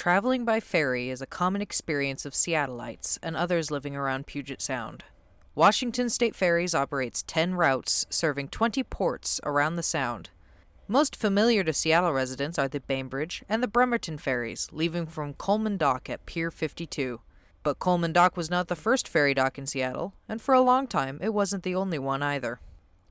Traveling by ferry is a common experience of Seattleites and others living around Puget Sound. Washington State Ferries operates 10 routes serving 20 ports around the Sound. Most familiar to Seattle residents are the Bainbridge and the Bremerton ferries, leaving from Colman Dock at Pier 52. But Colman Dock was not the first ferry dock in Seattle, and for a long time it wasn't the only one either.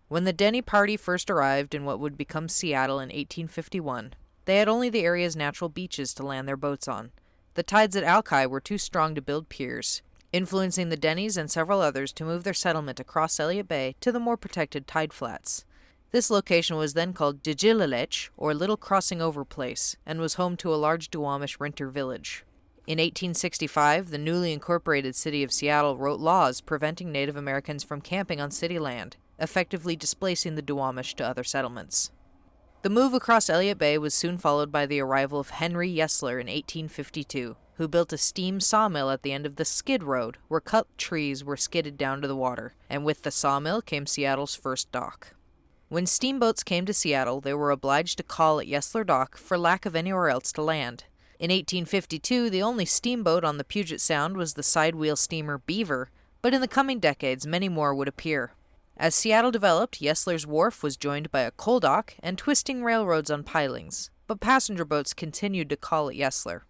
When the Denny party first arrived in what would become Seattle in 1851, they had only the area's natural beaches to land their boats on. The tides at Alki were too strong to build piers, influencing the Dennys and several others to move their settlement across Elliott Bay to the more protected tide flats. This location was then called Digilelech, or Little Crossing Over Place, and was home to a large Duwamish renter village. In 1865, the newly incorporated city of Seattle wrote laws preventing Native Americans from camping on city land, effectively displacing the Duwamish to other settlements. The move across Elliott Bay was soon followed by the arrival of Henry Yesler in 1852, who built a steam sawmill at the end of the Skid Road, where cut trees were skidded down to the water, and with the sawmill came Seattle's first dock. When steamboats came to Seattle, they were obliged to call at Yesler Dock for lack of anywhere else to land. In 1852, the only steamboat on the Puget Sound was the sidewheel steamer Beaver, but in the coming decades many more would appear. As Seattle developed, Yesler's wharf was joined by a coal dock and twisting railroads on pilings, but passenger boats continued to call at Yesler.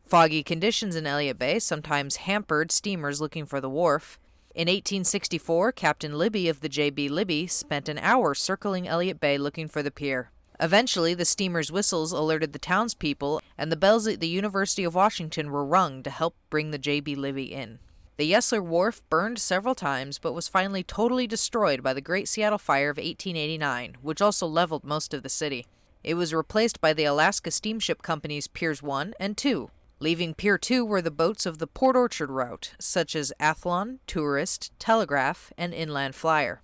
Foggy conditions in Elliott Bay sometimes hampered steamers looking for the wharf. In 1864, Captain Libby of the J.B. Libby spent an hour circling Elliott Bay looking for the pier. Eventually, the steamer's whistles alerted the townspeople, and the bells at the University of Washington were rung to help bring the J.B. Libby in. The Yesler Wharf burned several times, but was finally totally destroyed by the Great Seattle Fire of 1889, which also leveled most of the city. It was replaced by the Alaska Steamship Company's Piers 1 and 2. Leaving Pier 2 were the boats of the Port Orchard route, such as Athlon, Tourist, Telegraph, and Inland Flyer.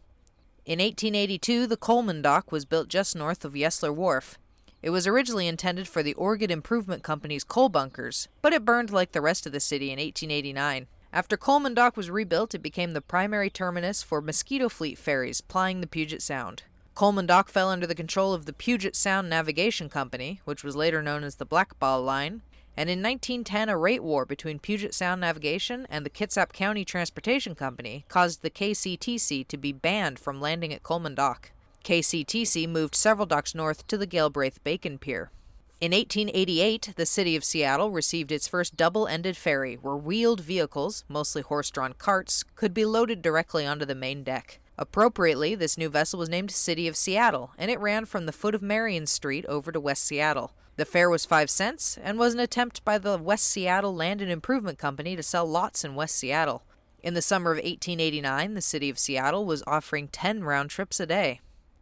In 1882, the Colman Dock was built just north of Yesler Wharf. It was originally intended for the Oregon Improvement Company's coal bunkers, but it burned like the rest of the city in 1889. After Colman Dock was rebuilt, it became the primary terminus for Mosquito Fleet ferries plying the Puget Sound. Colman Dock fell under the control of the Puget Sound Navigation Company, which was later known as the Blackball Line, and in 1910 a rate war between Puget Sound Navigation and the Kitsap County Transportation Company caused the KCTC to be banned from landing at Colman Dock. KCTC moved several docks north to the Galbraith-Bacon Pier. In 1888, the city of Seattle received its first double-ended ferry, where wheeled vehicles, mostly horse-drawn carts, could be loaded directly onto the main deck. Appropriately, this new vessel was named City of Seattle, and it ran from the foot of Marion Street over to West Seattle. The fare was 5 cents, and was an attempt by the West Seattle Land and Improvement Company to sell lots in West Seattle. In the summer of 1889, the city of Seattle was offering 10 round trips a day.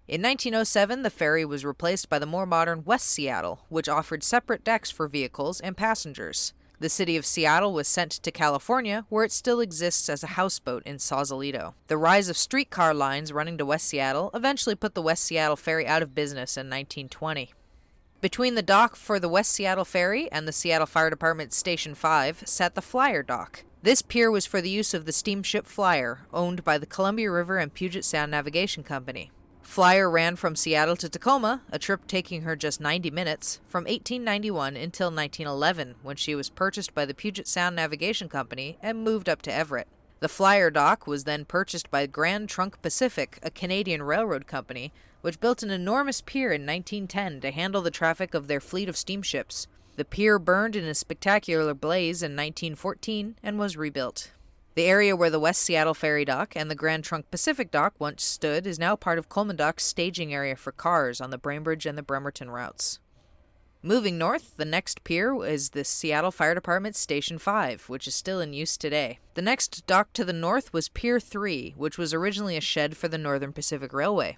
In 1907, the ferry was replaced by the more modern West Seattle, which offered separate decks for vehicles and passengers. The city of Seattle was sent to California, where it still exists as a houseboat in Sausalito. The rise of streetcar lines running to West Seattle eventually put the West Seattle Ferry out of business in 1920. Between the dock for the West Seattle Ferry and the Seattle Fire Department Station 5 sat the Flyer Dock. This pier was for the use of the steamship Flyer, owned by the Columbia River and Puget Sound Navigation Company. Flyer ran from Seattle to Tacoma, a trip taking her just 90 minutes, from 1891 until 1911, when she was purchased by the Puget Sound Navigation Company and moved up to Everett. The Flyer Dock was then purchased by Grand Trunk Pacific, a Canadian railroad company, which built an enormous pier in 1910 to handle the traffic of their fleet of steamships. The pier burned in a spectacular blaze in 1914 and was rebuilt. The area where the West Seattle Ferry Dock and the Grand Trunk Pacific Dock once stood is now part of Colman Dock's staging area for cars on the Bainbridge and the Bremerton routes. Moving north, the next pier is the Seattle Fire Department Station 5, which is still in use today. The next dock to the north was Pier 3, which was originally a shed for the Northern Pacific Railway.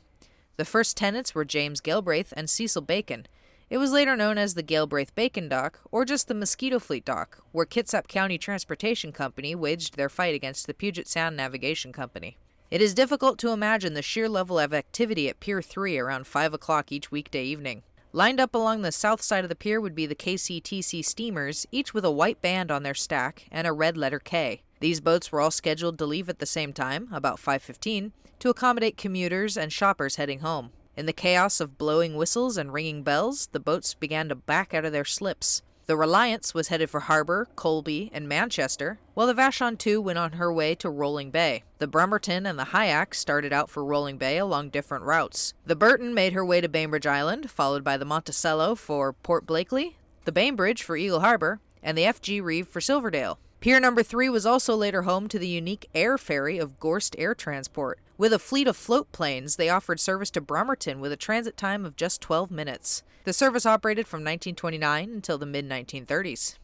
The first tenants were James Galbraith and Cecil Bacon. It was later known as the Galbraith-Bacon Dock, or just the Mosquito Fleet Dock, where Kitsap County Transportation Company waged their fight against the Puget Sound Navigation Company. It is difficult to imagine the sheer level of activity at Pier 3 around 5 o'clock each weekday evening. Lined up along the south side of the pier would be the KCTC steamers, each with a white band on their stack and a red letter K. These boats were all scheduled to leave at the same time, about 5:15, to accommodate commuters and shoppers heading home. In the chaos of blowing whistles and ringing bells, the boats began to back out of their slips. The Reliance was headed for Harbor, Colby, and Manchester, while the Vashon II went on her way to Rolling Bay. The Bremerton and the Hyak started out for Rolling Bay along different routes. The Burton made her way to Bainbridge Island, followed by the Monticello for Port Blakely, the Bainbridge for Eagle Harbor, and the F.G. Reeve for Silverdale. Pier number 3 was also later home to the unique air ferry of Gorst Air Transport. With a fleet of float planes, they offered service to Bremerton with a transit time of just 12 minutes. The service operated from 1929 until the mid-1930s.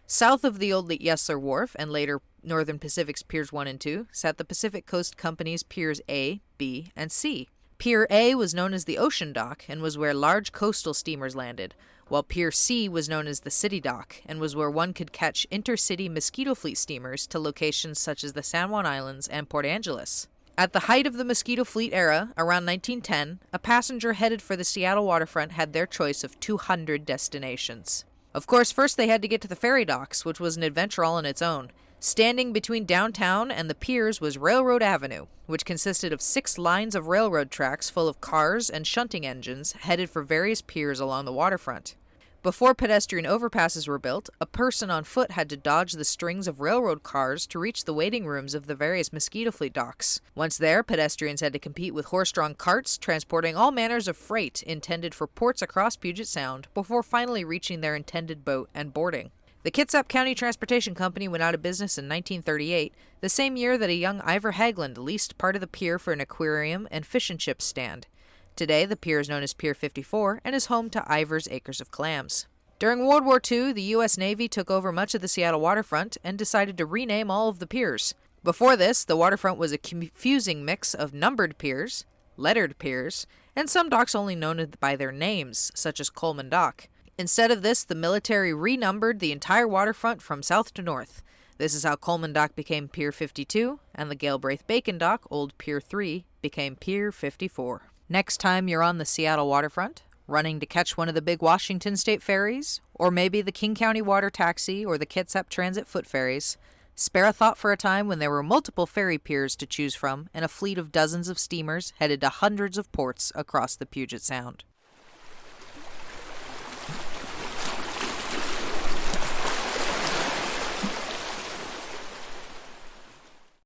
South of the old Yesler Wharf and later Northern Pacific's Piers 1 and 2 sat the Pacific Coast Company's Piers A, B, and C. Pier A was known as the Ocean Dock and was where large coastal steamers landed, while Pier C was known as the City Dock and was where one could catch intercity Mosquito Fleet steamers to locations such as the San Juan Islands and Port Angeles. At the height of the Mosquito Fleet era, around 1910, a passenger headed for the Seattle waterfront had their choice of 200 destinations. Of course, first they had to get to the ferry docks, which was an adventure all on its own. Standing between downtown and the piers was Railroad Avenue, which consisted of 6 lines of railroad tracks full of cars and shunting engines headed for various piers along the waterfront. Before pedestrian overpasses were built, a person on foot had to dodge the strings of railroad cars to reach the waiting rooms of the various Mosquito Fleet docks. Once there, pedestrians had to compete with horse-drawn carts transporting all manners of freight intended for ports across Puget Sound before finally reaching their intended boat and boarding. The Kitsap County Transportation Company went out of business in 1938, the same year that a young Ivor Haglund leased part of the pier for an aquarium and fish and chips stand. Today, the pier is known as Pier 54 and is home to Ivor's Acres of Clams. During World War II, the U.S. Navy took over much of the Seattle waterfront and decided to rename all of the piers. Before this, the waterfront was a confusing mix of numbered piers, lettered piers, and some docks only known by their names, such as Colman Dock. Instead of this, the military renumbered the entire waterfront from south to north. This is how Colman Dock became Pier 52, and the Galbraith Bacon Dock, old Pier 3, became Pier 54. Next time you're on the Seattle waterfront, running to catch one of the big Washington State ferries, or maybe the King County Water Taxi or the Kitsap Transit Foot Ferries, spare a thought for a time when there were multiple ferry piers to choose from and a fleet of dozens of steamers headed to hundreds of ports across the Puget Sound.